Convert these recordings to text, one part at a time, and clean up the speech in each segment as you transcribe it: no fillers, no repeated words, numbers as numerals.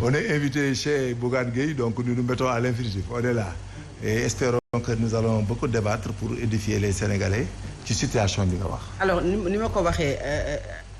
On est invité chez Bougane Gueye, donc nous nous mettons à l'infinitif. On est là. Et espérons que nous allons beaucoup débattre pour édifier les Sénégalais ci situation bi nga wax. Alors ni ma ko waxee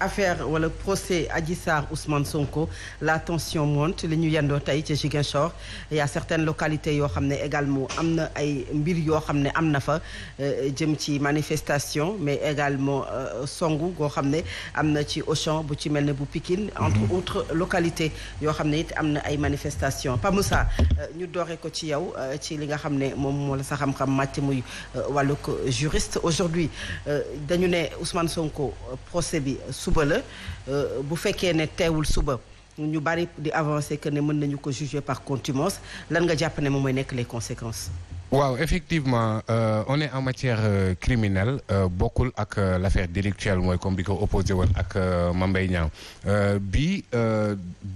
affaire wala procès Adji Sarr Ousmane Sonko la tension monte li ñu yendoo tey ci Ziguinchor il y a certaines localités yoo xam ne également am na ay mbir yoo xam ne am na fa jëm ci manifestation mais également songu goo xam ne am na ci Auchan bu ci mel ne bu Pikine entre autres localités yoo xam ne it am na ay manifestation Pa Moussa ñu doore ko ci yow ci li nga xam ne moom moo la sa xam-xam màcc muy wàllug juriste aujourd'hui dañu ne Ousmane Sonko procès bi suba la bu fekkee ne teewul suba ñu bari di avancer que ne mën nañu ko juger par contumace lan nga jàpp ne moom mooy nekk les conséquences. waaw effectivement on est en matière criminelle bokkul ak l'affaire délictuelle mooy comme bi ko opposé woon ak Mame Mbaye Niang bi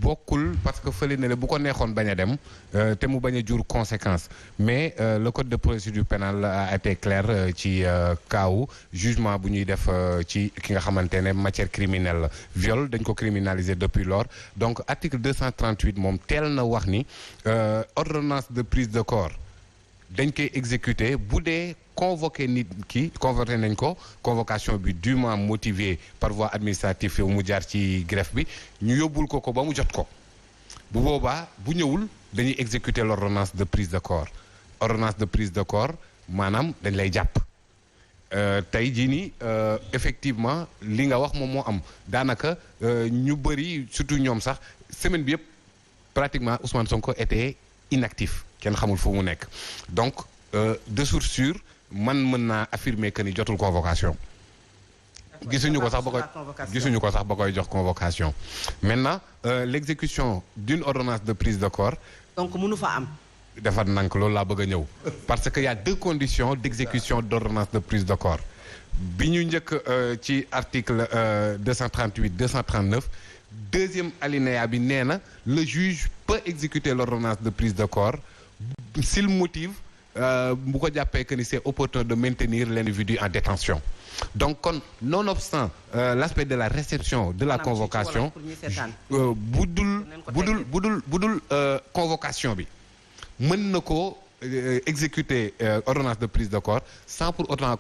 bokkul parce que fële ne la bu ko neexoon bañ a dem te mu bañ a jur conséquence mais le code de procédure pénale a été clair ci kaawu jugement bu ñuy def ci ki nga xamante ne matière criminelle la viol dañ ko criminaliser depuis lors donc article 238 moom teel na wax ni ordonnance de prise de corps dañ koy exécuter bu dee convoqué nit ki convoqué nañ ko convocation bi dûment motivée par voie administrative mu jaar ci greffe bi ñu yóbbul ko ba mu jot ko bu boobaa bu ñëwul dañuy exécuter l'ordonnance de prise de corps ordonnance de prise de corps maanaam dañ lay jàpp tey jii nii effectivement li nga wax moom moo am daanaka ñu bëri surtout ñoom sax semaine bi yëpp pratiquement Ousmane Sonko était inactif kenn xamul fu mu nekk donc de source sûre man mën naa affirmer que ni jotul convocation gisuñu ko sax ba koy jox convocation maintenant l'exécution d'une ordonnance de prise de corps donc mënu fa am defar nank loolu laa bëgg a ñëw parce que y a deux conditions d'exécution d'ordonnance de prise de corps bi ñu njëkk ci article 238 239 deuxième alinéa bi nee na le juge peut exécuter l'ordonnance de prise de corps s'il motive bu ko jàppee que ni c'est opportun de maintenir l'individu en détention donc kon nonobstant l'aspect de la réception de la convocation bu dul convocation bi mën na ko exécuter ordonnance de prise de corps sans pour autant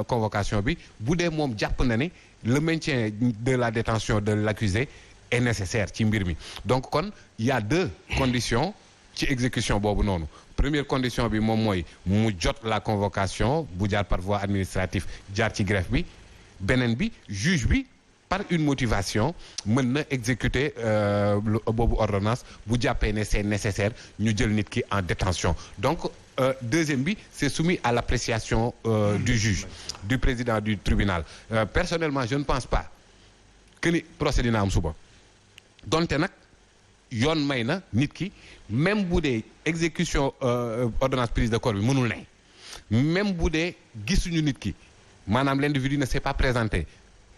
convocation bi bu dee moom jàpp na ni le maintien de la détention de l'accusé est nécessaire ci mbir mi donc kon il y a deux conditions ci exécution boobu noonu première condition bi moom mooy mu jot la convocation bu jaar par voie administrative jaar ci greffe bi beneen bi juge bi par une motivation mën na exécuter boobu ordonnance bu jàppee ne c'est nécessaire ñu jël nit ki en détention donc deuxième bi c'est soumis à l'appréciation du juge du président du tribunal personnellement je ne pense pas que ni procès dina am suba donte nag yoon may na nit ki même bu dee exécution ordonnance prise de corps bi mënul ne même bu dee gisuñu nit ki maanaam l'individu ne s'est pas présenté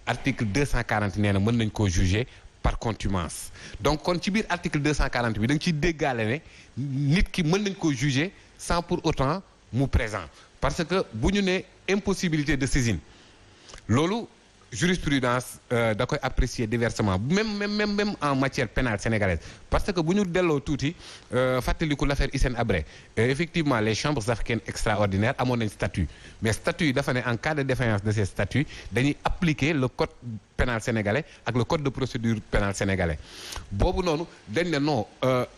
article 240 nee na mën nañ koo juger par contumace donc kon ci biir article 240 bi da nga ciy déggaale ne nit ki mën nañ koo juger sans pour autant mu présent parce que bu ñu ne impossibilité de saisine loolu jurisprudence da koy apprécier diversement même en matière pénale sénégalaise parce que bu ñu delloo tuuti fàttaliku l'affaire Hissène Habré effectivement les chambres africaines extraordinaires amoon nañ statut mais statut yi dafa ne en cas de défaillance de ces statuts dañuy appliquer le code pénal sénégalais ak le code de procédure pénale sénégalais boobu noonu dañ ne non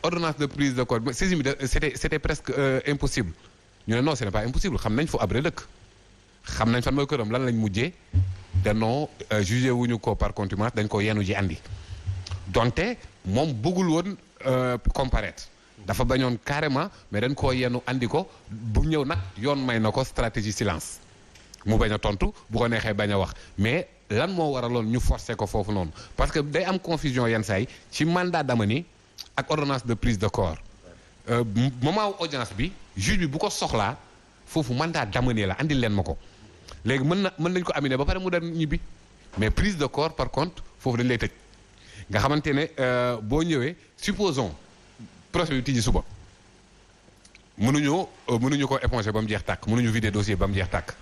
ordonnance de prise de corps saisine bi c'était presque impossible ñu ne non ce n'est pas impossible xam nañ fu Habré dëkk xam nañ fan mooy këram lan lañ mujjee danoo jugé wuñu ko par contumace dañ ko yenu ji andi donte moom bëggul woon comparaître dafa bañoon carrément mais dañ koo yenu andi ko bu ñëw nag yoon may na ko stratégie silence mu bañ a tontu bu ko neexee bañ a wax mais lan moo waraloon ñu forcer ko foofu noonu parce que day am confusion yenn saa yi ci mandat d'amener ak ordonnance de prise de corps moment wu audience bi juge bi bu ko soxlaa foofu mandat d'amener la andil leen ma ko léegi mën nañ ko aminer ba pare mu dem ñibbi mais prise de corps par contre foofu dañ lay tëj nga xamante ne boo ñëwee supposons procès bi tijji suba mënuñu ko éponger ba mu jeex tàkk mënuñu vider dossier ba mu jeex tàkk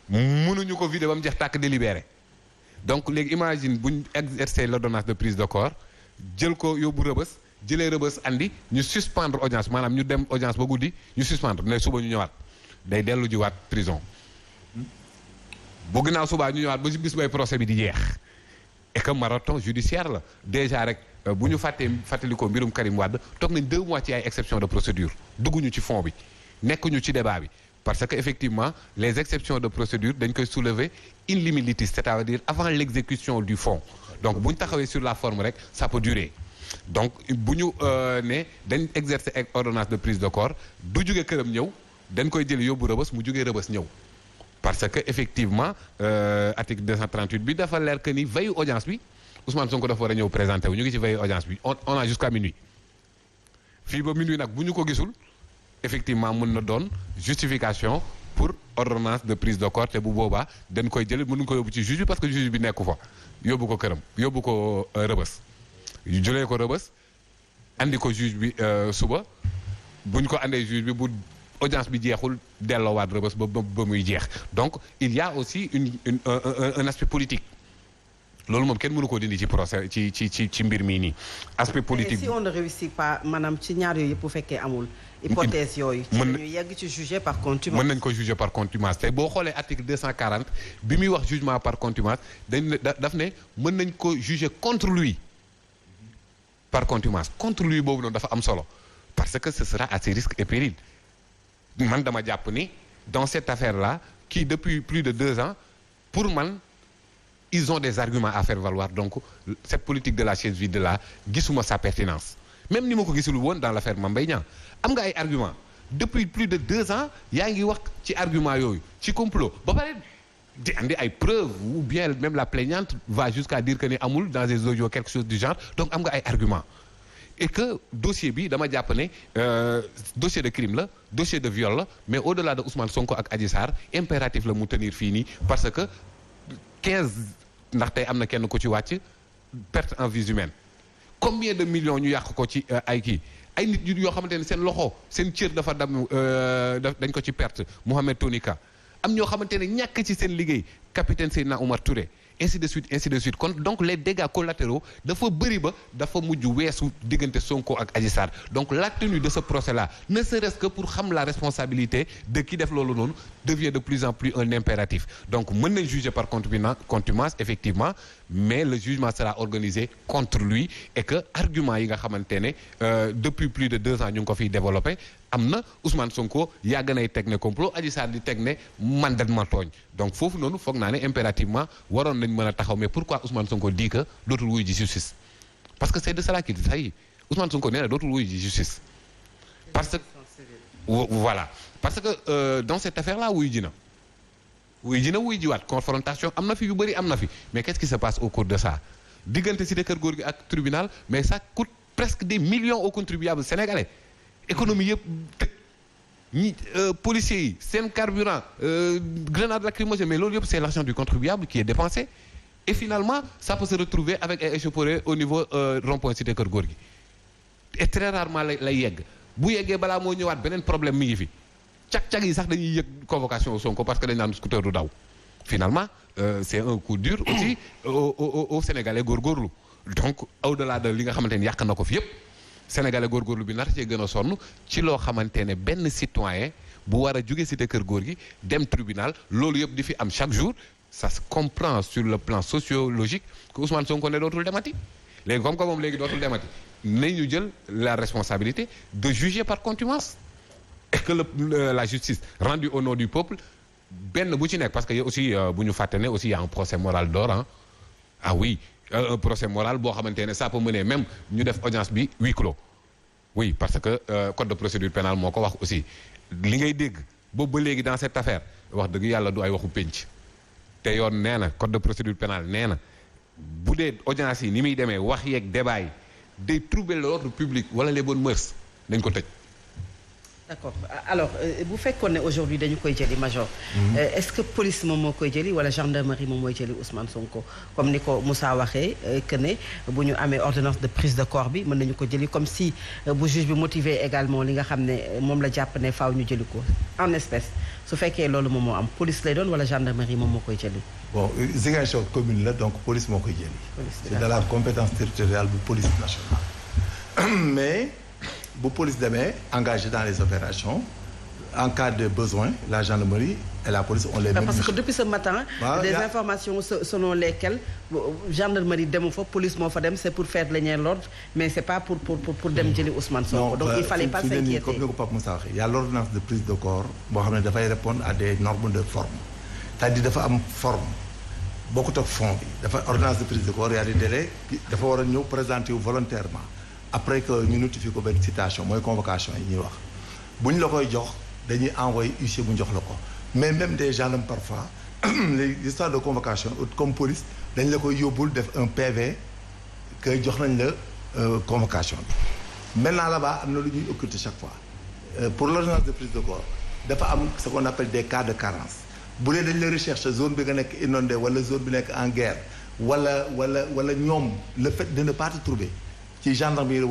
mënuñu ko vider ba mu jeex tàkk délibéré donc léegi imagine buñ exercer l'ordonnance de prise de corps jël ko yóbbu rëbës jëlee rëbës andi ñu suspendre audience maanaam ñu dem audience ba guddi ñu suspendre ne suba ñu ñëwaat day dellu jiwaat prison bu ginnaaw subaa ñu ñëwaat ba ci bis bay procès bi di jeex et que marathon judiciaire la déjà rek bu ñu fàttalikoo mbirum Karim Wade toog nañ 2 mois ci ay exception de procédure dugguñu ci fond bi nekkuñu ci débat bi parce que effectivement les exceptions de procédure dañ koy soulever in limitis c'est-à-dire avant l'exécution du fond donc bu ñu taxawee sur la forme rek ça peut durer donc bu ñu ne dañ exercer ak ordonnance de prise de corps du jóge këram ñëw dañ koy jël yóbbu rëbës mu jógee rëbës ñëw parce que effectivement article 238 bi dafa leer que ni veille audience bi Ousmane Sonko dafa war a ñëw présenté wu ñu ngi ci veille audience bi on a jusqu'à minuit fii ba minuit nag bu ñu ko gisul effectivement mën na doon justification pour ordonnance de prise de corps te bu boobaa dañ koy jël mënuñ ko yóbbu ci juge bi parce que juge bi nekku fa yóbbu ko këram yóbbu ko rëbës jëlee ko rëbës andi ko juge bi suba buñ ko andee juge bi bu audience bi jeexul delloowaat rëbës ba muy jeex donc il y a aussi un aspect politique loolu moom kenn mënu koo dindi ci procès ci mbir mii nii aspect politique. si on ne réussit pas maanaam ci ñaar yooyu yëpp bu fekkee amul. hypothèse yooyu. ci ñu yegg ci juger par contumace. mën nañ ko juger par contumace te boo xoolee article 240 bi muy wax jugement par contumace daf ne mën nañ ko juger contre lui par contumace contre lui boobu noonu dafa am solo parce que ce sera à ses risques et périls. man dama jàpp ni dans cette affaire là qui depuis plus de 2 ans pour man ils ont des arguments à faire valoir donc cette politique de la chaise vide là gisuma sa pertinence même ni ma ko gisul woon dans l'affaire Mame Mbaye Niang am nga ay arguments depuis plus de 2 ans yaa ngi wax ci argument yooyu ci complot ba pare di andi ay preuves ou bien même la plaignante va jusqu'à dire que ni amul dans des audios quelque chose du genre donc am nga ay arguments et que dossier bi dama jàpp ne dossier de crime la dossier de viol la mais au-delà de Ousmane Sonko ak Adji Sarr impératif la mu tenir fii nii parce que 15 ndax tey am na kenn ku ci wàcc perte en vies humaines combien de millions ñu yàq ko ci ay kii ay nit yoo xamante ne seen loxo seen cër dafa dam dañ ko ci perte Mohamed Tonika am ñoo xamante ne ñàkk ci seen liggéey capitaine Seydina Oumar Touré ainsi de suite kon donc les dégâts collatéraux dafa bëri ba dafa mujj weesu diggante Sonko ak Adji Sarr donc la tenue de ce procès là ne serait-ce que pour xam la responsabilité de ki def loolu noonu devient de plus en plus un impératif donc mën nañ juger par contumace effectivement mais le jugement sera organisé contre lui et que argument yi nga xamante ne depuis plus de 2 ans ñu ngi ko fiy développé am na Ousmane Sonko yàgg nay teg ne complot Adji Sarr di teg ne man dañ ma tooñ donc foofu noonu foog naa ne impérativement waroon nañ mën a taxaw mais pourquoi Ousmane Sonko dit que dootul wuyu ji justice parce que c'est de cela qu'il s'agit Ousmane Sonko nee na dootul wuyu ji justice parce que voilà parce que dans cette affaire là wuyu ji na wuyu jiwaat confrontation am na fi yu bëri am na fi mais qu'est-ce qui se passe au cours de ça diggante cité kër góor gi ak tribunal mais ça coûte presque des millions aux contribuables sénégalais économie yëpp tëj ñi policiers yi seen carburant grenade lacrymogène mais loolu yëpp c'est l'argent du contribuable qui est dépensé et finalement ça peut se retrouver avec ay échauffourées au niveau rond-point cité kër góor gi et très rarement lay yegg bu yeggee balaa moo ñëwaat beneen problème mi ngi fi cag-cag yi sax dañuy yëg convocation Sonko parce que dañ naan scooter du daw finalement c'est un coup dur aussi au Sénégalais góorgóorlu donc au-delà de li nga xamante ne yàq na ko fi yëpp Sénégalais góorgóorlu bi nar cee gën a sonn ci loo xamante ne benn citoyen bu war a jóge cité kër góor gi dem tribunal loolu yëpp di fi am chaque jour ça se comprend sur le plan sociologique que Ousmane Sonko ne dootul demati léegi comme que moom léegi dootul demati nañu jël la responsabilité de juger par contumace et que la justice rendue au nom du peuple benn bu ci nekk parce que aussi bu ñu fàtte ne aussi y a un procès moral d'or ah oui un procès moral boo xamante ne ça peut mener même ñu def audience bi huis clos oui parce que code de procédure pénale moo ko wax aussi li ngay dégg boobu ba léegi dans cette affaire wax dëgg yàlla du ay waxu pénc te yoon nee na code de procédure pénale nee na bu dee audience yi ni muy demee wax yeeg débat yi day troubler l'ordre public wala les bonnes mœurs dañ ko tëj. d'accord alors bu fekkoon ne aujourd'hui dañu koy jëli major est-ce que police moom moo koy jëli wala gendarmerie moom mooy jëli Ousmane Sonko comme ni ko Moussa waxee que ne bu ñu amee ordonnance de prise de corps bi mën nañu ko jëli comme si bu juge bi motivé également li nga xam ne moom la jàpp ne faaw ñu jëli ko en espèce su fekkee loolu moom moo am police lay doon wala gendarmerie moom moo koy jëli. bon Ziguinchor commune la donc police moo koy jëli. c'est de la compétence territoriale bu police nationale. mais bu police demee engagé dans les opérations en cas de besoin la gendarmerie et la police on les met. Parce que depuis ce matin. Des informations selon lesquelles gendarmerie demu fa police moo fa dem c'est pour faire lénier l'ordre mais c'est pas pour dem jëli Ousmane Sonko. Donc il fallait pas s'inquiéter. Comme ni ko Pape Moussa waxee y a l'ordonnance de prise de corps boo xam ne dafay répondre à des normes de forme c'est-à-dire dafa am forme bokkut ak fond bi dafa ordonnance de prise de corps y a des délais dafa war a ñëw présenter wu volontairement après que ñu notifié ko benn citation mooy convocation yi ñuy wax bu ñu la koy jox dañuy envoyer huissier bu ñu jox la ko mais même des gendarmes parfois les histoires de convocation comme police dañ la koy yóbbul def un PV que jox nañ la convocation bi maintenant là-bas am na lu ñuy occulter chaque fois pour l'ordonnance de prise de corps dafa am ce qu'on appelle des cas de carence bu dee dañ la recherche zone bi nga nekk inondé wala zone bi nekk en guerre wala ñoom le fait de ne pas te trouver ci gendarmerie